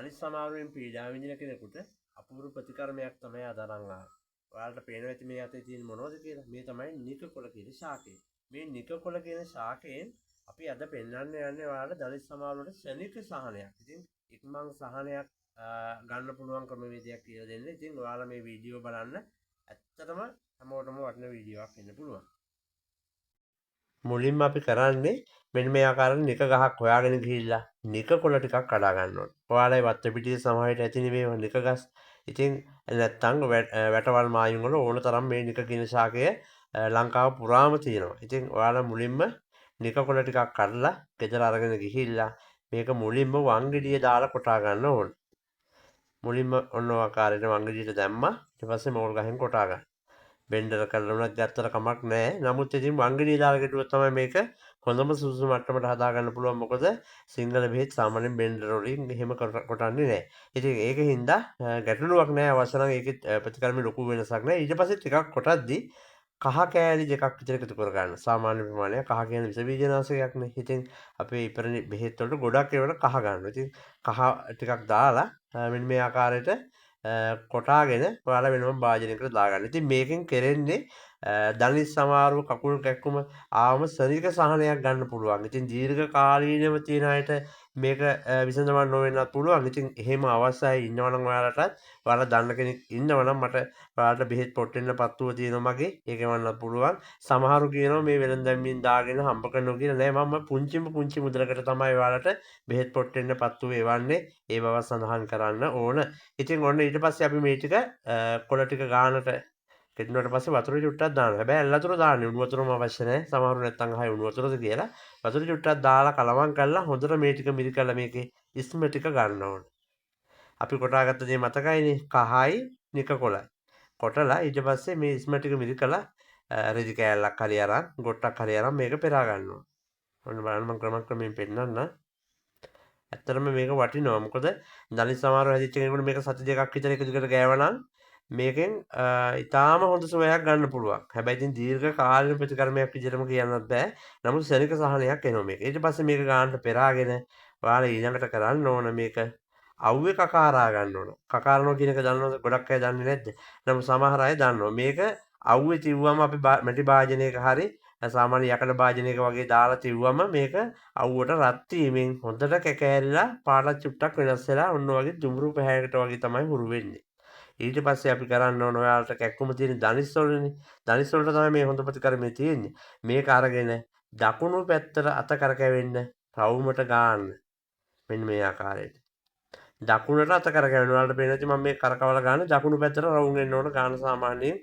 දලිත් සමාරුවෙන් පීඩා විඳින කෙනෙකුට අපූර්ව ප්‍රතිකර්මයක් තමයි අද අරන් ආවේ. ඔයාලට පේනවා ඇති මේ අතේ තියෙන මොනවද කියලා. මේ තමයි නිකකොළ කියන ශාකය. මේ නිකකොළ කියන ශාකයෙන් අපි අද පෙන්වන්න යන්නේ ඔයාලට දලිත් සමාරුවට ශනික සහනයක්. ඉතින් ඉක්මන් සහනයක් ගන්න පුළුවන් ක්‍රමවේදයක් කියලා දෙන්න. ඉතින් ඔයාලා මේ වීඩියෝ බලන්න. ඇත්තටම හැමෝටම වටින වීඩියෝවක් වෙන්න පුළුවන්. මුලින්ම අපි කරන්නේ මෙන්න මේ ආකාරයෙන් නික ගහක් හොයාගෙන ගිහිල්ලා නික කොළ ටිකක් කඩා ගන්න ඕනේ. ඔයාලගේ වත්ත පිටියේ සමහරවිට ඇතිනේ මේ නික ගස්. ඉතින් නැත්තම් වැටවල් මායිම් වල ඕන තරම් මේ නික කියන ශාකය ලංකාව පුරාම තියෙනවා. ඉතින් ඔයාලා මුලින්ම නික කොළ ටිකක් කඩලා ගෙදර අරගෙන ගිහිල්ලා මේක මුලින්ම වංගෙඩිය දාලා කොටා ගන්න ඕනේ. මුලින්ම ඔන්න ඔය ආකාරයට වංගෙඩියට දැම්මා. ඊට පස්සේ මෝල් ගහෙන් කොටා ගන්න. බෙන්ඩර් කරලා උනත් ගත්තට කමක් නැහැ. නමුත් ඉතින් වංගෙඩිය දාලා ගැටුවොත් තමයි මේක හොඳම සුසු මට්ටමට හදාගන්න පුළුවන්. මොකද සිංගල බෙහෙත් සාමාන්‍යයෙන් බෙන්ඩර් වලින් එහෙම කොටන්නේ නැහැ. ඉතින් ඒකින්ද ගැටලුවක් නැහැ. අවශ්‍ය නම් ඒකේ ප්‍රතිකර්ම ලොකු වෙනසක් නැහැ. ඊට පස්සේ ටිකක් කොටද්දි කහ කෑලි දෙකක් විතර එකතු කරගන්න. සාමාන්‍ය ප්‍රමාණයක්. කහ කියන්නේ විස බීජනාශකයක් නේ. ඉතින් අපේ ඉපරණි බෙහෙත් වලට ගොඩක් ඒවට කහ ගන්නවා. ඉතින් කහ ටිකක් දාලා මෙන්න මේ ආකාරයට කොටාගෙන ඔයාලා වෙනම භාජනයකට දාගන්න. ඉතින් මේකෙන් කෙරෙන්නේ දනිස් සමාරුව කකුල් කැක්කුම ආවම ශරීරික සහනයක් ගන්න පුළුවන්. ඉතින් දීර්ඝ කාලීනව තියෙන අයට මේක විසඳවන්න නොවෙන්නත් පුළුවන්. ඉතින් එහෙම අවශ්‍යයි ඉන්නවනම් ඔයාලටත් ඔයාලා දන්න කෙනෙක් ඉන්නවනම් මට ඔයාලට බෙහෙත් පොට්ටෙන්න පත්තුව තියෙනවා මගේ. ඒක වන්නත් පුළුවන්. සමහරු කියනවා මේ වෙළඳැම්මින් දාගෙන හම්බ කරනවා කියලා. නෑ මම පුංචි මුදලකට තමයි ඔයාලට බෙහෙත් පොට්ටෙන්න පත්තුව එවන්නේ. ඒ බව සඳහන් කරන්න ඕන. ඉතින් ඔන්න ඊට පස්සේ අපි මේ ටික කොළ ටික ගානට කෙටුනට පස්සේ වතුර චුට්ටක් දානවා. හැබැයි ඇල්ලතුර දාන්නේ උණු වතුරම අවශ්‍ය නැහැ. සමහරු නැත්තම් අහයි උණු වතුරද කියලා. වතුර චුට්ටක් දාලා කලවම් කරලා හොඳට මේ ටික මිරිකලා මේකේ ඉස්ම ටික ගන්න ඕනේ. අපි කොටාගත්ත දේ මතකයිනේ. කහයි නික කොළයි. කොටලා ඊට පස්සේ මේ ඉස්ම ටික මිරිකලා රෙදි කෑල්ලක් හරි අරන් ගොට්ටක් හරි අරන් මේක පෙරා ගන්නවා. ඔන්න බලන්න මම ක්‍රමක්‍රමයෙන් පෙන්නන්නම්. ඇත්තටම මේක වටිනවා. මොකද දලිත් සමාරුව හැදිච්ච කෙනෙකුට මේක සති දෙකක් විතර එක දිගට ගෑවනම් මේකෙන් ඉතාම හොඳ සුවයක් ගන්න පුළුවන්. හැබැයි ඉතින් දීර්ඝ කාලීන ප්‍රතිකර්මයක් විදිහටම කියන්නත් බෑ. නමුත් ශනික සහනයක් එනවා මේක. ඊට පස්සේ මේක ගන්නට පෙරාගෙන ඔයාලා ඊළඟට කරන්න ඕන මේක අවුවේ කකාරා ගන්න ඕන. කකාරනවා කියන එක දන්නවද? ගොඩක් අය දන්නේ නැද්ද? නමුත් සමහර අය දන්නවා. මේක අවුවේ තිව්වම අපි මැටි භාජනයක හරි සාමාන්‍ය යකඩ භාජනයක වගේ දාලා තිව්වම මේක අවුවට රත් වීමෙන් හොඳට කැකෑරිලා පාටත් චුට්ටක් වෙනස් වෙලා ඔන්න වගේ දුඹුරු පැහැයකට වගේ තමයි හුරු වෙන්නේ. ඊට පස්සේ අපි කරන්න ඕන ඔයාලට කැක්කුම තියෙන දනිස් වලනේ. දනිස් වලට තමයි මේ හොඳ ප්‍රතිකර්මය තියෙන්නේ. මේක අරගෙන දකුණු පැත්තට අත කරකැවෙන්න රවුමට ගන්න. මෙන්න මේ ආකාරයට. දකුණට අත කරකැවෙන්න. ඔයාලට පේනවා ඉතින් මම මේ කරකවලා ගන්න දකුණු පැත්තට රවුම් වෙන්න ඕන ගන්න සාමාන්‍යයෙන්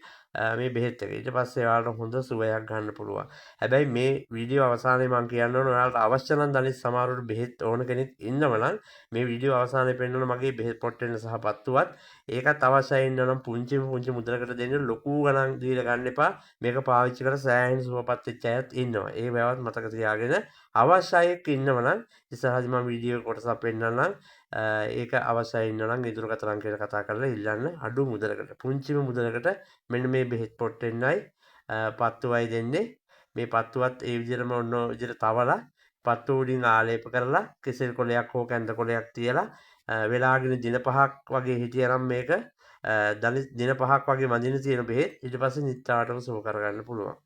මේ බෙහෙත් එක. ඊට පස්සේ ඔයාලට හොඳ සුවයක් ගන්න පුළුවන්. හැබැයි මේ වීඩියෝ අවසානයේ මම කියන්න ඕන ඔයාලට අවශ්‍ය නම් දනිස් සමාරුවට බෙහෙත් ඕන කෙනෙක් ඉන්නව නම් මේ වීඩියෝ අවසානයේ පෙන්වන මගේ බෙහෙත් පොට්ටෙන්න සහ පත්තුවත් ඒකත් අවශ්‍යයි ඉන්නවනම් පුංචි මුදලකට දෙන්න ලොකු ගණන් දීලා ගන්න එපා. මේක පාවිච්චි කරලා සෑහෙන සුවපත් වෙච්ච අයත් ඉන්නවා. ඒ බවත් මතක තියාගෙන අවශ්‍යයි ඉන්නවනම් ඉස්සරහදී මම වීඩියෝ කොටසක් පෙන්නන්නම්. ඒක අවශ්‍යයි ඉන්නවනම් ඉදිරියට කතරන් කියලා කතා කරලා ඉල්ලන්න අඩු මුදලකට පුංචිම මුදලකට මෙන්න මේ බෙහෙත් පොට්ටෙන්නයි පත්තුවයි දෙන්නේ. මේ පත්තුවත් ඒ විදිහටම ඔන්න ඔය විදිහට තවලා පත්තු උඩින් ආලේප කරලා කෙසෙල් කොලයක් හෝ කැඳ කොලයක් තියලා වෙලාගෙන දින 5ක් වගේ හිටියනම් මේක දින 5ක් වගේ මදින තියෙන බෙහෙත් ඊට පස්සේ නිත්තාටම සුව කරගන්න පුළුවන්.